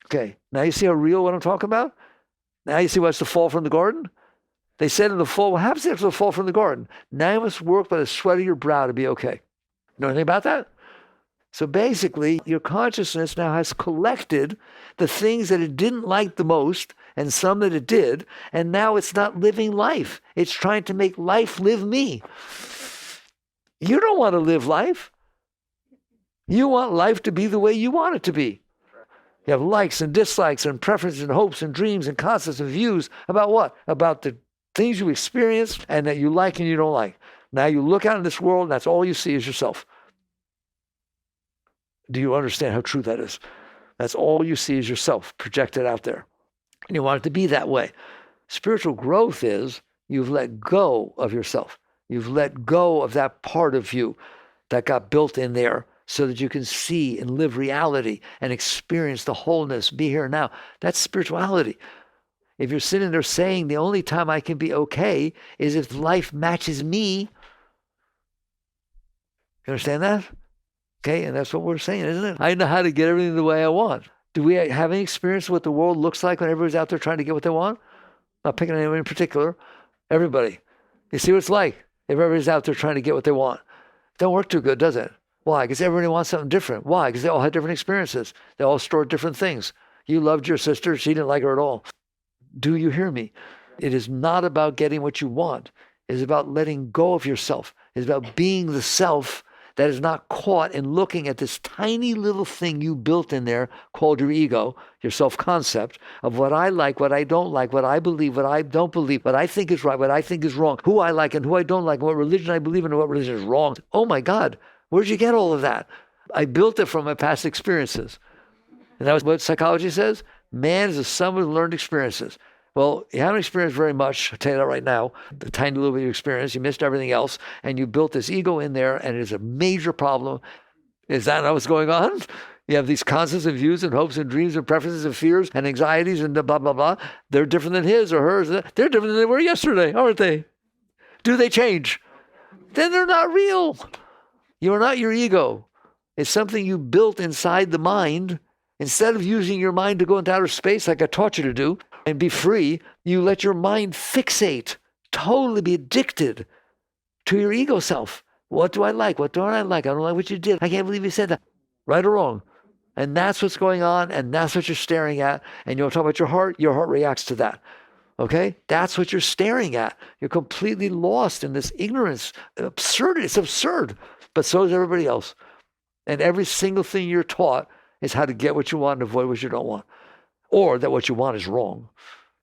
Okay, now you see how real what I'm talking about? Now you see what's the fall from the garden? They said in the fall, what happens after the fall from the garden? Now you must work by the sweat of your brow to be okay. Know anything about that? So basically, your consciousness now has collected the things that it didn't like the most and some that it did, and now it's not living life. It's trying to make life live me. You don't want to live life. You want life to be the way you want it to be. You have likes and dislikes and preferences and hopes and dreams and concepts and views about what? About the things you experience and that you like and you don't like. Now you look out in this world and that's all you see is yourself. Do you understand how true that is? That's all you see is yourself projected out there. And you want it to be that way. Spiritual growth is you've let go of yourself. You've let go of that part of you that got built in there so that you can see and live reality and experience the wholeness, be here now. That's spirituality. If you're sitting there saying the only time I can be okay is if life matches me, you understand that? Okay, and that's what we're saying, isn't it? I know how to get everything the way I want. Do we have any experience of what the world looks like when everybody's out there trying to get what they want? Not picking anyone in particular. Everybody. You see what it's like if everybody's out there trying to get what they want. It don't work too good, does it? Why? Because everybody wants something different. Why? Because they all had different experiences. They all stored different things. You loved your sister. She didn't like her at all. Do you hear me? It is not about getting what you want. It is about letting go of yourself. It is about being the self that is not caught in looking at this tiny little thing you built in there called your ego, your self-concept of what I like, what I don't like, what I believe, what I don't believe, what I think is right, what I think is wrong, who I like and who I don't like, what religion I believe in and what religion is wrong. Oh my God, where'd you get all of that? I built it from my past experiences. And that was what psychology says. Man is the sum of learned experiences. Well, you haven't experienced very much, I'll tell you that right now, the tiny little bit you experienced, you missed everything else, and you built this ego in there, and it is a major problem. Is that not what's going on? You have these concepts and views and hopes and dreams and preferences and fears and anxieties and blah, blah, blah. They're different than his or hers. They're different than they were yesterday, aren't they? Do they change? Then they're not real. You're not your ego. It's something you built inside the mind. Instead of using your mind to go into outer space like I taught you to do and be free, you let your mind fixate, totally be addicted to your ego self. What do I like? What don't I like? I don't like what you did. I can't believe you said that. Right or wrong? And that's what's going on, and that's what you're staring at. And you'll talk about your heart reacts to that. Okay? That's what you're staring at. You're completely lost in this ignorance. Absurd. It's absurd. But so is everybody else. And every single thing you're taught is how to get what you want and avoid what you don't want. Or that what you want is wrong.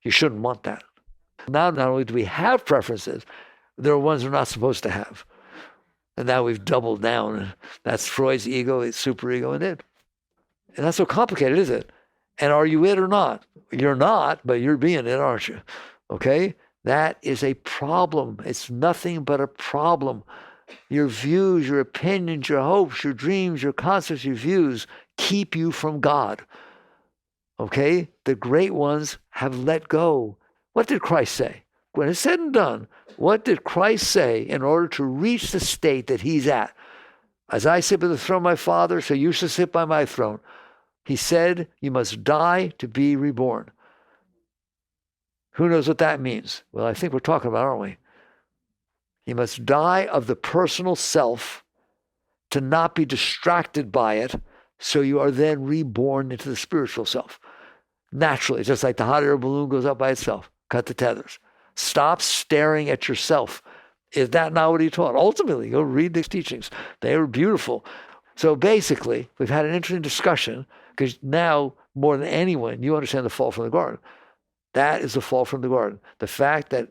You shouldn't want that. Now, not only do we have preferences, there are ones we're not supposed to have. And now we've doubled down. That's Freud's ego, it's superego and it. And that's so complicated, is it? And are you it or not? You're not, but you're being it, aren't you? Okay? That is a problem. It's nothing but a problem. Your views, your opinions, your hopes, your dreams, your concepts, your views keep you from God. Okay? The great ones have let go. What did Christ say? When it's said and done, what did Christ say in order to reach the state that he's at? As I sit by the throne of my Father, so you shall sit by my throne. He said, you must die to be reborn. Who knows what that means? Well, I think we're talking about, aren't we? You must die of the personal self to not be distracted by it, so you are then reborn into the spiritual self. Naturally, just like the hot air balloon goes up by itself. Cut the tethers. Stop staring at yourself. Is that not what he taught? Ultimately, go read these teachings. They were beautiful. So basically, we've had an interesting discussion because now, more than anyone, you understand the fall from the garden. That is the fall from the garden. The fact that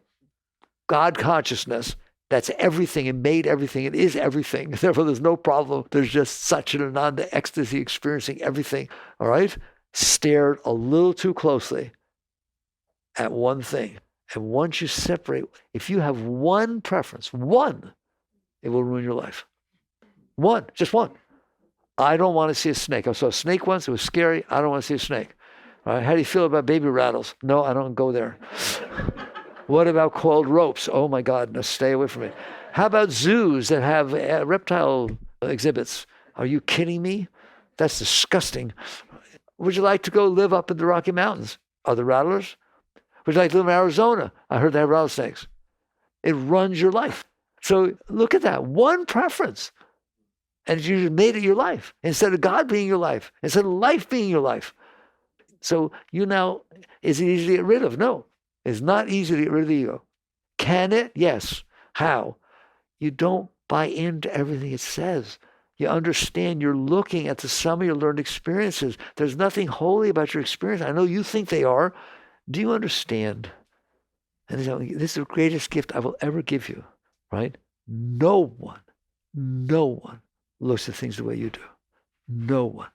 God consciousness, that's everything and made everything. It is everything. Therefore, there's no problem. There's just such an ananda ecstasy experiencing everything. All right? Stared a little too closely at one thing. And once you separate, if you have one preference, one, it will ruin your life. One, just one. I don't want to see a snake. I saw a snake once. It was scary. I don't want to see a snake. All right? How do you feel about baby rattles? No, I don't go there. What about coiled ropes? Oh my God, no, stay away from it. How about zoos that have reptile exhibits? Are you kidding me? That's disgusting. Would you like to go live up in the Rocky Mountains? Are there rattlers? Would you like to live in Arizona? I heard they have rattlesnakes. It runs your life. So look at that. One preference. And you made it your life. Instead of God being your life. Instead of life being your life. So you now, is it easy to get rid of? No. It's not easy to get rid of the ego. Can it? Yes. How? You don't buy into everything it says. You understand you're looking at the sum of your learned experiences. There's nothing holy about your experience. I know you think they are. Do you understand? And this is the greatest gift I will ever give you, right? No one looks at things the way you do. No one.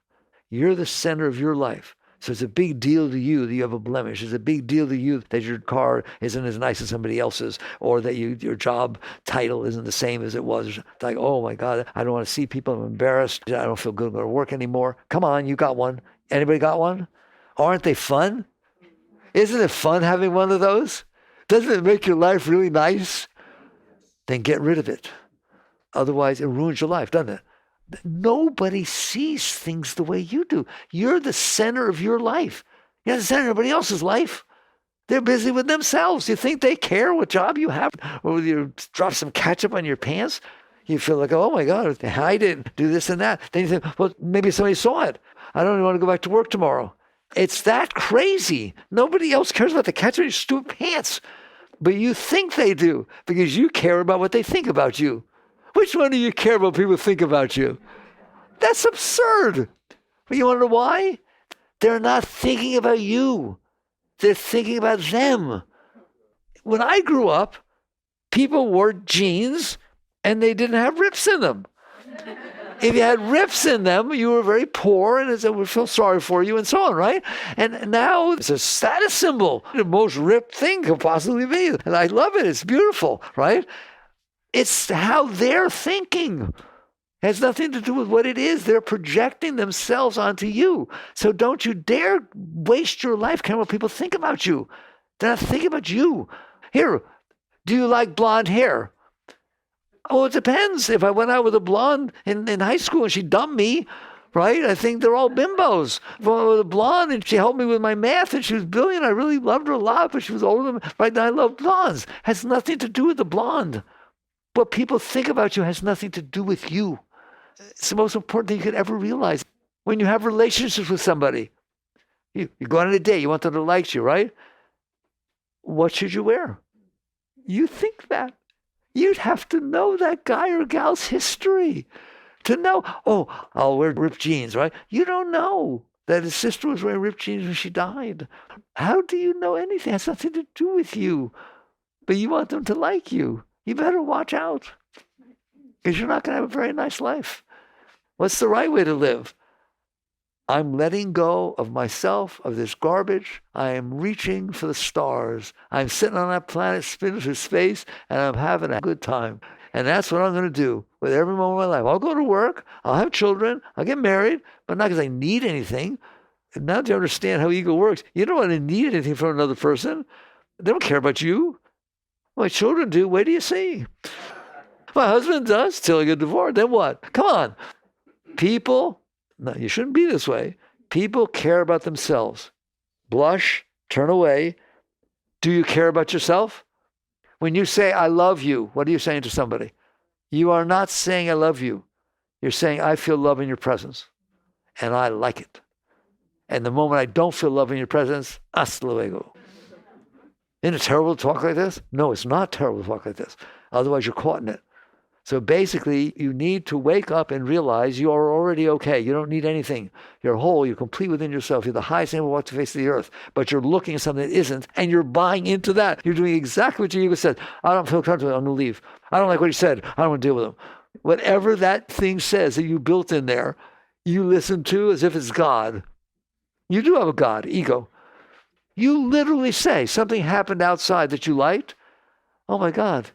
You're the center of your life. So it's a big deal to you that you have a blemish. It's a big deal to you that your car isn't as nice as somebody else's, or that your job title isn't the same as it was. It's like, oh my God, I don't want to see people. I'm embarrassed. I don't feel good I'm going to work anymore. Come on, you got one. Anybody got one? Aren't they fun? Isn't it fun having one of those? Doesn't it make your life really nice? Then get rid of it. Otherwise, it ruins your life, doesn't it? Nobody sees things the way you do. You're the center of your life. You're the center of everybody else's life. They're busy with themselves. You think they care what job you have? Or whether you drop some ketchup on your pants? You feel like, oh my God, I didn't do this and that. Then you think, well, maybe somebody saw it. I don't even want to go back to work tomorrow. It's that crazy. Nobody else cares about the ketchup on your stupid pants. But you think they do because you care about what they think about you. Which one do you care about people think about you? That's absurd. But you want to know why? They're not thinking about you. They're thinking about them. When I grew up, people wore jeans and they didn't have rips in them. If you had rips in them, you were very poor and we feel sorry for you and so on, right? And now it's a status symbol. The most ripped thing could possibly be. And I love it. It's beautiful, right? It's how they're thinking. It has nothing to do with what it is. They're projecting themselves onto you. So don't you dare waste your life caring what people think about you. They're not thinking about you. Here, do you like blonde hair? Oh, it depends. If I went out with a blonde in high school and she dumped me, right? I think they're all bimbos. If I went with a blonde and she helped me with my math and she was brilliant, I really loved her a lot, but she was older than me. Right now I love blondes. It has nothing to do with the blonde. What people think about you has nothing to do with you. It's the most important thing you could ever realize. When you have relationships with somebody, you go on a date, you want them to like you, right? What should you wear? You think that. You'd have to know that guy or gal's history to know, oh, I'll wear ripped jeans, right? You don't know that his sister was wearing ripped jeans when she died. How do you know anything? It has nothing to do with you. But you want them to like you. You better watch out because you're not going to have a very nice life. What's the right way to live? I'm letting go of myself, of this garbage. I am reaching for the stars. I'm sitting on that planet spinning through space, and I'm having a good time. And that's what I'm going to do with every moment of my life. I'll go to work. I'll have children. I'll get married, but not because I need anything. And now that you understand how ego works, you don't want to need anything from another person. They don't care about you. My children do. Wait till you see. My husband does till I get divorced. Then what? Come on. People, no, you shouldn't be this way. People care about themselves. Blush, turn away. Do you care about yourself? When you say, I love you, what are you saying to somebody? You are not saying, I love you. You're saying, I feel love in your presence, and I like it. And the moment I don't feel love in your presence, hasta luego. Isn't it terrible to talk like this? No, it's not terrible to talk like this. Otherwise, you're caught in it. So basically, you need to wake up and realize you are already okay. You don't need anything. You're whole. You're complete within yourself. You're the highest thing who walks the face of the earth. But you're looking at something that isn't, and you're buying into that. You're doing exactly what your ego said. I don't feel comfortable. I'm going to leave. I don't like what he said. I don't want to deal with him. Whatever that thing says that you built in there, you listen to as if it's God. You do have a God, ego. You literally say something happened outside that you liked. Oh my God.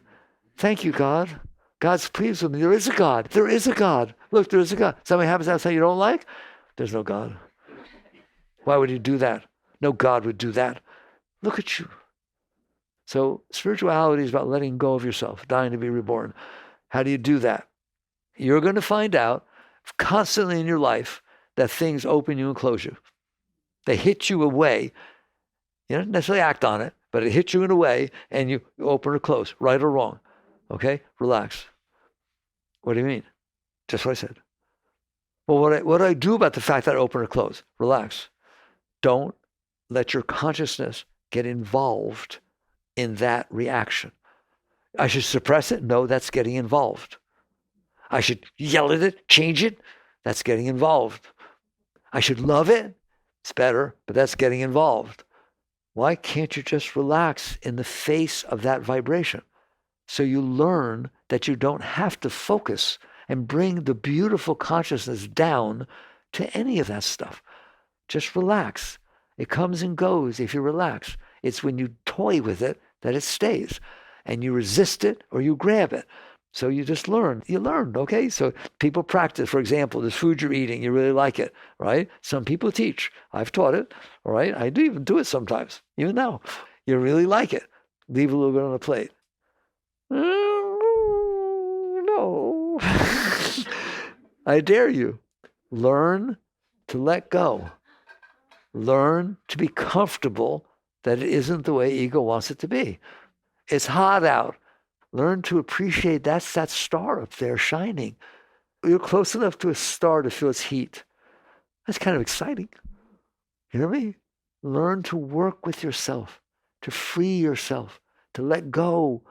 Thank you, God. God's pleased with me. There is a God. There is a God. Look, there is a God. Something happens outside you don't like. There's no God. Why would you do that? No God would do that. Look at you. So spirituality is about letting go of yourself, dying to be reborn. How do you do that? You're going to find out constantly in your life that things open you and close you. They hit you away. You don't necessarily act on it, but it hits you in a way and you open or close, right or wrong. Okay? Relax. What do you mean? Just what I said. Well, what do I do about the fact that I open or close? Relax. Don't let your consciousness get involved in that reaction. I should suppress it? No, that's getting involved. I should yell at it, change it. That's getting involved. I should love it. It's better, but that's getting involved. Why can't you just relax in the face of that vibration? So you learn that you don't have to focus and bring the beautiful consciousness down to any of that stuff. Just relax. It comes and goes if you relax. It's when you toy with it that it stays. And you resist it or you grab it. So you just learn. You learn, okay? So people practice. For example, the food you're eating, you really like it, right? Some people teach. I've taught it, all right? I do even do it sometimes, even now. You really like it. Leave a little bit on the plate. No. I dare you. Learn to let go. Learn to be comfortable that it isn't the way ego wants it to be. It's hot out. Learn to appreciate that's that star up there shining. You're close enough to a star to feel its heat. That's kind of exciting. You hear me? Learn to work with yourself, to free yourself, to let go,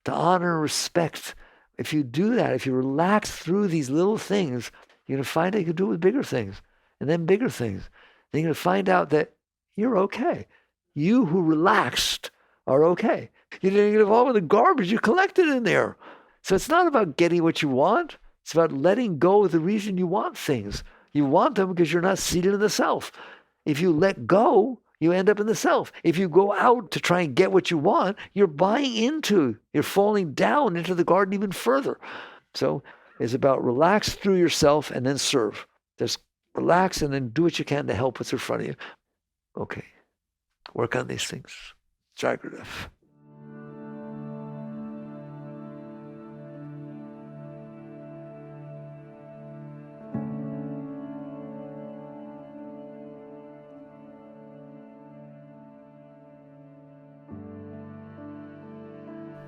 to honor and respect. If you do that, if you relax through these little things, you're going to find out you can do it with bigger things, and then bigger things. Then you're going to find out that you're okay. You who relaxed are okay. You didn't get involved with the garbage you collected in there. So it's not about getting what you want. It's about letting go of the reason you want things. You want them because you're not seated in the self. If you let go, you end up in the self. If you go out to try and get what you want, you're falling down into the garden even further. So it's about relax through yourself and then serve. Just relax and then do what you can to help what's in front of you. Okay. Work on these things. Jagrata.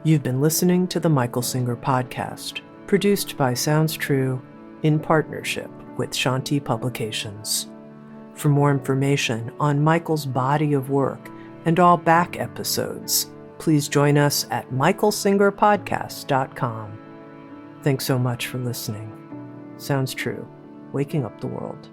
You've been listening to the Michael Singer Podcast, produced by Sounds True in partnership with Shanti Publications. For more information on Michael's body of work and all back episodes, please join us at michaelsingerpodcast.com. Thanks so much for listening. Sounds True, waking up the world.